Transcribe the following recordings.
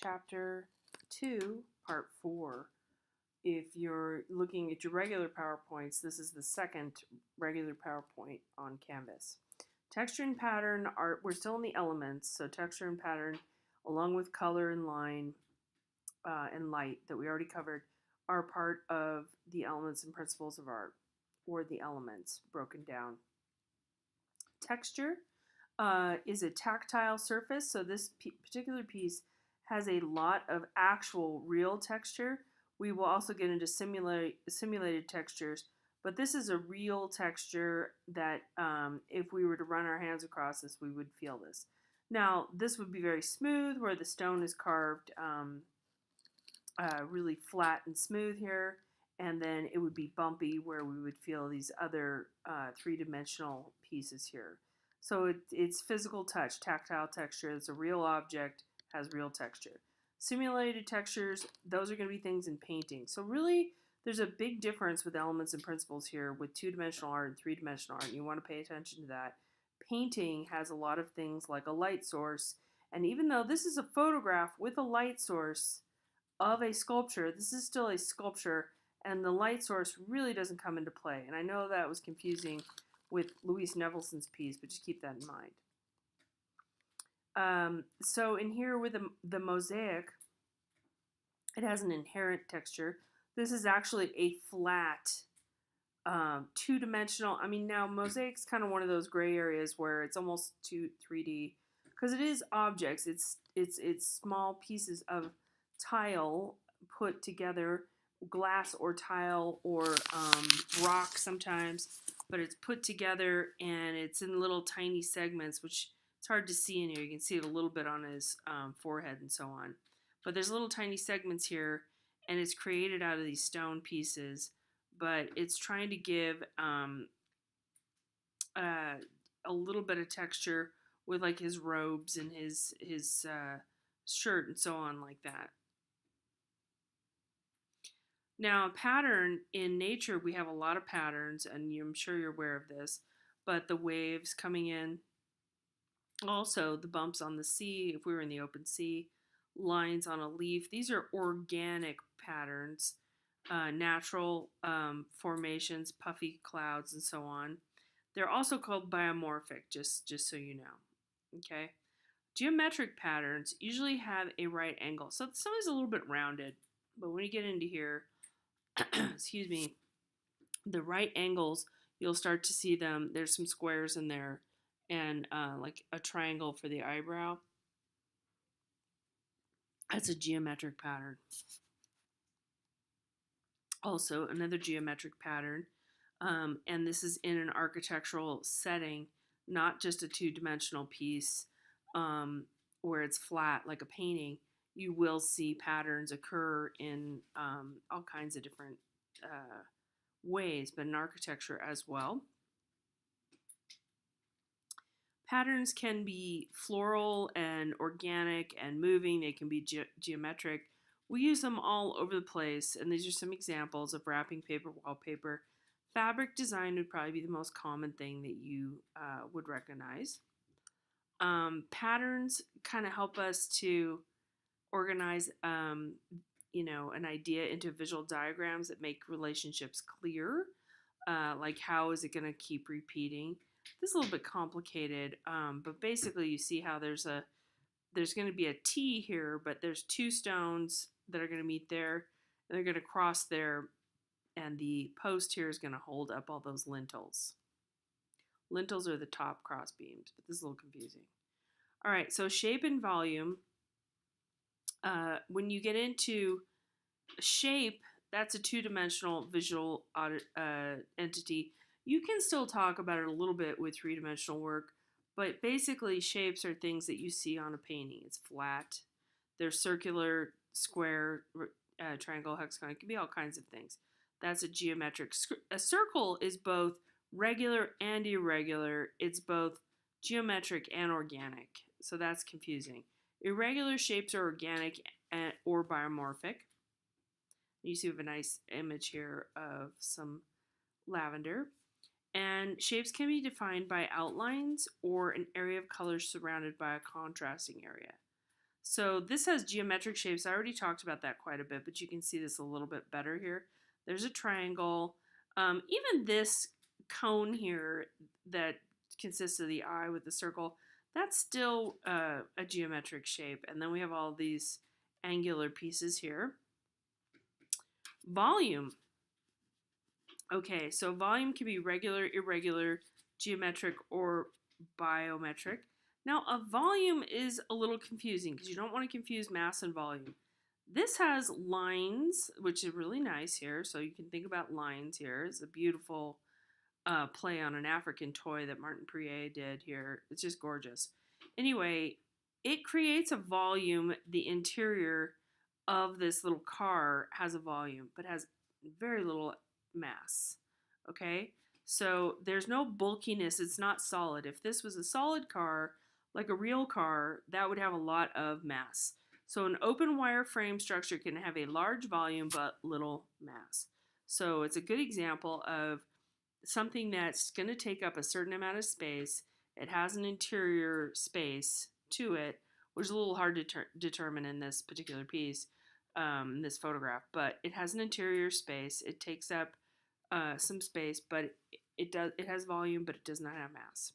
chapter 2, part 4. If you're looking at your regular PowerPoints, this is the second regular PowerPoint on Canvas. Texture and pattern are, we're still in the elements, so texture and pattern, along with color and line and light that we already covered, are part of the elements and principles of art, or the elements broken down. Texture is a tactile surface, so this particular piece has a lot of actual real texture. We will also get into simulated textures, but this is a real texture that if we were to run our hands across this, we would feel this. Now, this would be very smooth where the stone is carved really flat and smooth here, and then it would be bumpy where we would feel these other three-dimensional pieces here. So it's physical touch, tactile texture. It's a real object, has real texture. Simulated textures, those are going to be things in painting. So really, there's a big difference with elements and principles here with two-dimensional art and three-dimensional art, and you want to pay attention to that. Painting has a lot of things like a light source, and even though this is a photograph with a light source of a sculpture, this is still a sculpture, and the light source really doesn't come into play. And I know that was confusing with Louise Nevelson's piece, but just keep that in mind. So in here with the mosaic, it has an inherent texture. This is actually a flat, two-dimensional. I mean, now mosaic's kind of one of those gray areas where it's almost 3D, because it is objects. It's small pieces of tile put together, glass or tile or rock sometimes, but it's put together and it's in little tiny segments, which it's hard to see in here. You can see it a little bit on his forehead and so on. But there's little tiny segments here, and it's created out of these stone pieces, but it's trying to give a little bit of texture with like his robes and his shirt and so on like that. Now, a pattern in nature, we have a lot of patterns, and I'm sure you're aware of this, but the waves coming in, also the bumps on the sea, if we were in the open sea, lines on a leaf, these are organic patterns, natural formations, puffy clouds, and so on. They're also called biomorphic, just so you know, okay? Geometric patterns usually have a right angle, so sometimes a little bit rounded, but when you get into here, excuse me, the right angles, you'll start to see them. There's some squares in there and like a triangle for the eyebrow. That's a geometric pattern. Also, another geometric pattern, and this is in an architectural setting, not just a two-dimensional piece where it's flat like a painting. You will see patterns occur in all kinds of different ways, but in architecture as well. Patterns can be floral and organic and moving. They can be geometric. We use them all over the place, and these are some examples of wrapping paper, wallpaper. Fabric design would probably be the most common thing that you would recognize. Patterns kind of help us to organize an idea into visual diagrams that make relationships clear, like how is it going to keep repeating. This is a little bit complicated, but basically you see how there's going to be a T here, but there's two stones that are going to meet there, and they're going to cross there, and the post here is going to hold up all those lintels. Lintels are the top cross beams, but this is a little confusing. All right, so shape and volume. When you get into shape, that's a two-dimensional visual entity. You can still talk about it a little bit with three-dimensional work, but basically shapes are things that you see on a painting. It's flat. They're circular, square, triangle, hexagon. It can be all kinds of things. That's a geometric. A circle is both regular and irregular. It's both geometric and organic, so that's confusing. Irregular shapes are organic or biomorphic. You see we have a nice image here of some lavender. And shapes can be defined by outlines or an area of color surrounded by a contrasting area. So this has geometric shapes. I already talked about that quite a bit, but you can see this a little bit better here. There's a triangle. Even this cone here that consists of the eye with the circle, that's still a geometric shape. And then we have all these angular pieces here. Volume. Okay, so volume can be regular, irregular, geometric, or biometric. Now, a volume is a little confusing because you don't want to confuse mass and volume. This has lines, which is really nice here. So you can think about lines here. It's a beautiful play on an African toy that Martin Prier did here. It's just gorgeous. Anyway, it creates a volume. The interior of this little car has a volume, but has very little mass. Okay, so there's no bulkiness. It's not solid. If this was a solid car, like a real car, that would have a lot of mass. So an open wire frame structure can have a large volume but little mass. So it's a good example of something that's going to take up a certain amount of space. It has an interior space to it, which is a little hard to determine in this particular piece, this photograph, but it has an interior space. It takes up some space, but it has volume, but it does not have mass.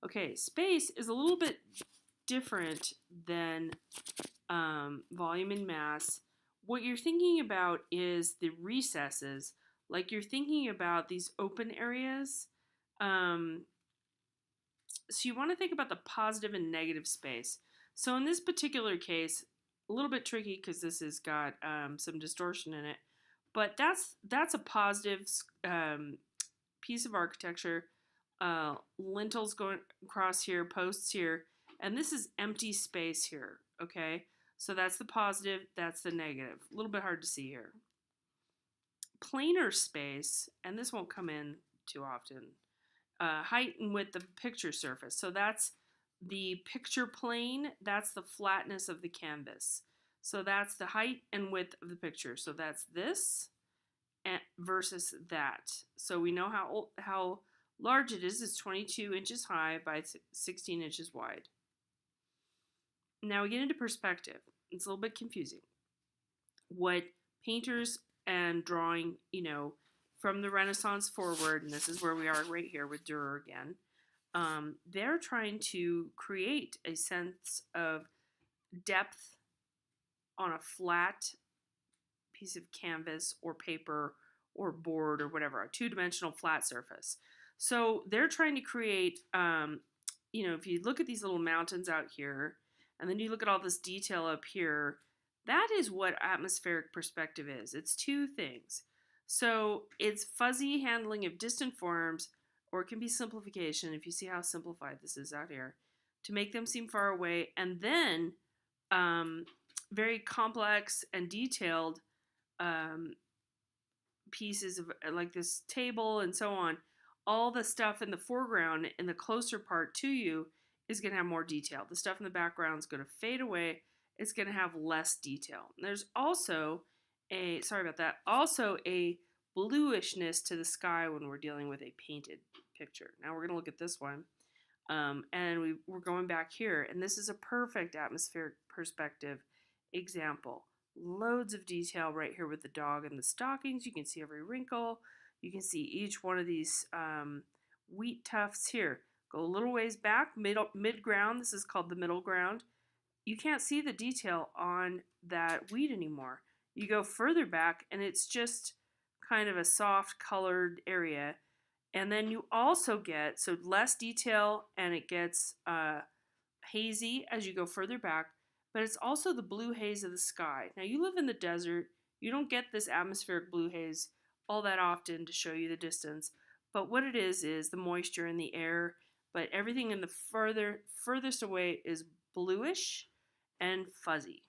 Okay, space is a little bit different than volume and mass. What you're thinking about is the recesses. Like you're thinking about these open areas. So you want to think about the positive and negative space. So in this particular case, a little bit tricky because this has got some distortion in it, but that's a positive piece of architecture. Lintels going across here, posts here, and this is empty space here, okay? So that's the positive, that's the negative. A little bit hard to see here. Planar space, and this won't come in too often, height and width of picture surface. So that's the picture plane, that's the flatness of the canvas. So that's the height and width of the picture. So that's this versus that. So we know how large it is. It's 22 inches high by 16 inches wide. Now we get into perspective. It's a little bit confusing. What painters and drawing, from the Renaissance forward, and this is where we are right here with Dürer again, they're trying to create a sense of depth on a flat piece of canvas or paper or board or whatever, a two-dimensional flat surface. So they're trying to create, if you look at these little mountains out here, and then you look at all this detail up here, that is what atmospheric perspective is. It's two things. So it's fuzzy handling of distant forms, or it can be simplification, if you see how simplified this is out here, to make them seem far away, and then very complex and detailed pieces of like this table and so on. All the stuff in the foreground in the closer part to you is going to have more detail. The stuff in the background is going to fade away. It's going to have less detail. And there's also a bluishness to the sky when we're dealing with a painted picture. Now we're going to look at this one. And we're going back here, and this is a perfect atmospheric perspective example. Loads of detail right here with the dog and the stockings. You can see every wrinkle. You can see each one of these wheat tufts here. Go a little ways back, mid-ground. This is called the middle ground. You can't see the detail on that wheat anymore. You go further back, and it's just kind of a soft colored area. And then you also get, so less detail, and it gets hazy as you go further back, but it's also the blue haze of the sky. Now you live in the desert, you don't get this atmospheric blue haze all that often to show you the distance, but what it is the moisture in the air, but everything in the furthest away is bluish and fuzzy.